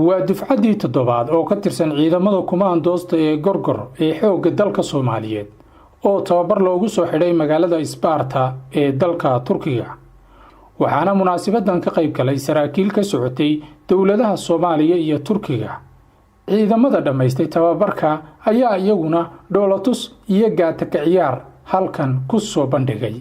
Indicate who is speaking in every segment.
Speaker 1: waa dufcaddii toddobaad oo ka tirsan ciidamada kumaandoosta ee gorgor ee xoogga dalka Soomaaliyeed oo tababar loogu soo xidhay magaalada Isbaarta ee dalka Turkiga waxaana munaasabadan ka qayb galay saraakiil ka socotay dawladaha Soomaaliya iyo Turkiga ciidamada dhameystay tababarka ayaa iyaguna dhoolatus iyo gaata ka ciyaar halkan ku soo bandhigay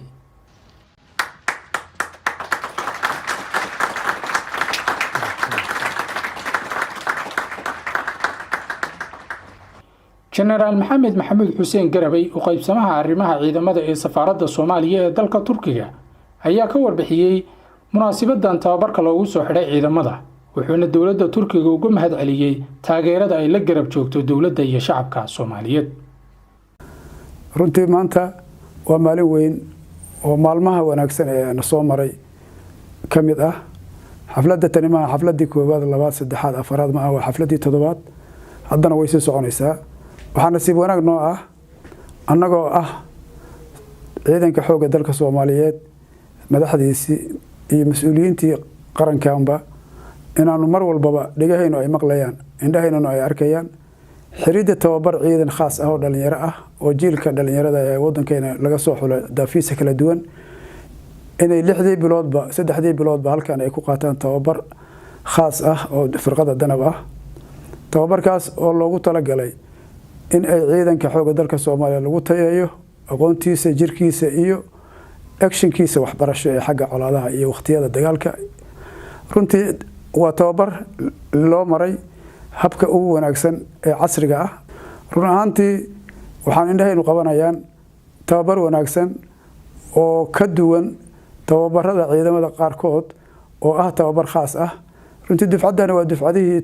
Speaker 1: General Maxamed Xuseen Garabay oo qaybsamaha arrimaha ciidamada ee safaaradda Soomaaliya ee dalka Turkiga ayaa ka warbixiyay munaasabadan tababarka loogu soo xidhay ciidamada wuxuuna dawladda Turkiga uga mahad celiyay taageerada ay la garab joogto dawladda iyo shacabka Soomaaliyeed.
Speaker 2: runtii maanta waa maalin weyn oo maalmaha wanaagsan ee na soo maray kamid ah xafladda tani ma xafladii koowaad labaad saddexaad afaraad ma waa xafladii toddobaad haddana way sii soconaysaa waxaa nasiib wanaag noo ah annagoo ah ciidanka xoogga dalka Soomaaliyeed madaxdiisii iyo mas'uuliyiintii qarankaanba inaanu mar walbaba dhagahayno ay maqlayaan indhahayno ay arkayaan xiriirda tababar ciidan khaas ah oo dhalinyaro ah oo jiilka dhalinyarada ee wadankeena laga soo xulay daafiisa kala duwan inay 6 biloodba 3 biloodba halkan ay ku qaataan tababar khaas ah oo firqada danab ah tababarkaas oo loogu talagalay in ay ciidanka xoogga dalka Soomaaliya lagu tayeeyo aqoontiisa jirkiisa iyo actionkiisa waxbarasho ee xagga colaadaha iyo waqtiyada dagaalka runtii waa tababar loo maray habka ugu wanaagsan ee casriga ah run ahaantii waxaan indhahaynu qabanayaan tababar wanaagsan oo ka duwan tababarada ciidamada qaarkood oo ah tababar khaas ah runtii dufcadana waa dufcadii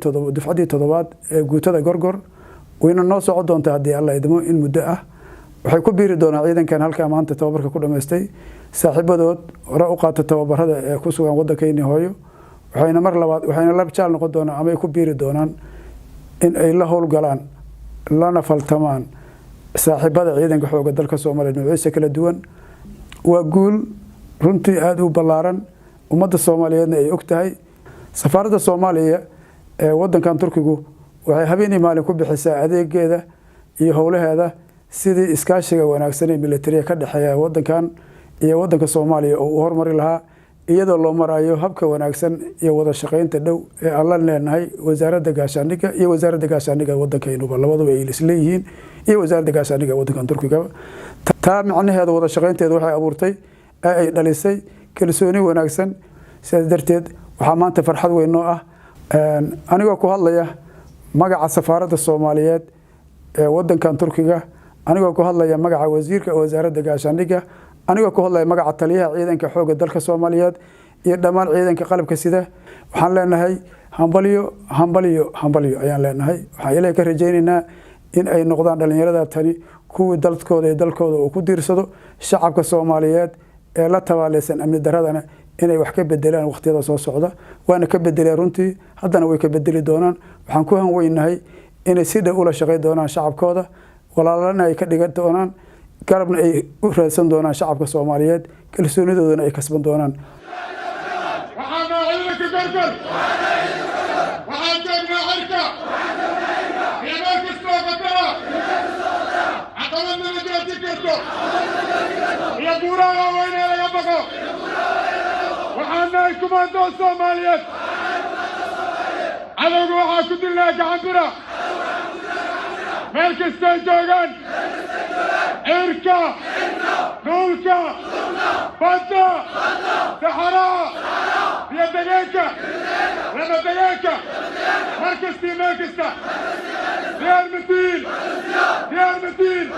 Speaker 2: toddobaad ee guutada gorgor wayna noo socon doontaa haddii alla idmo in muddo ah waxay ku biiri doonaan ciidankan halka maanta tababarka ku dhameystay saaxiibadood hore u qaata tababarada ee ku sugan waddankeena hooyo waxayna mar labaad waxayna lab jaal noqon doonaan ama ay ku biiri doonaan in ay la howlgalaan lana faltamaan saaxiibada ciidanka xoogga dalka Soomaaliyeed noocyadiisa kala duwan waa guul runtii aad u ballaaran ummadda Soomaaliyeedna ay ogtahay safaaradda Soomaaliya ee waddankan Turkigu waxay habeenii maalin ku bixisaa adeegeeda iyo howlaheeda sidii iskaashiga wanaagsan ee militariga ka dhaxeeya waddankan iyo waddanka Soomaaliya oo horumari lahaa iyadoo loo marayo habka wanaagsan iyo wada shaqeynta dhow ee alla leenahay wasaaradda gaashaandhigga iyo wasaaradda gaashaandhigga waddankeenuba labadaba ay isleeyihiin iyo wasaaradda gaashaandhigga waddankan Turkiga taa macnaheedu wada shaqeynteedu waxay abuurtay ay dhalisay kalsooni wanaagsan sidaas darteed waxaa maanta farxad weyn noo ah anigoo ku hadlaya magaca safaaradda Soomaaliyeed ee waddankan Turkiga anigoo ku hadlaya magaca wasiirka wasaaradda gaashaandhigga anigoo ku hadlaya magaca taliyaha ciidanka xoogga dalka Soomaaliyeed iyo dhammaan ciidanka qalabka sida waxaan leenahay hambalyo ayaan leenahay waxaan ilaahay ka rajaynaynaa in ay noqdaan dhalinyarada tani kuwii dalkooda iyo dalkooda uu ku diirsado shacabka Soomaaliyeed ee la tabaaleysan amni daradana inay wax ka bedelaan waqtiyada soo socda waana ka bedeleen runtii haddana way ka bedeli doonaan waxaan ku hanweynahay inay si dhow ula shaqeyn doonaan shacabkooda walaalana ay ka dhigan doonaan garabna ay u raadsan doonaan shacabka Soomaaliyeed kalsoonidoodana ay kasban doonaan
Speaker 3: waxaana kumaandoo Soomaaliyeed cadowga waxaa ku dilnaa gacanbira meel kastoo joogaan cirka dhulka badda saxaraha iyo deegaanka lama deegaanka mar kastii meel kasta diyaar madiin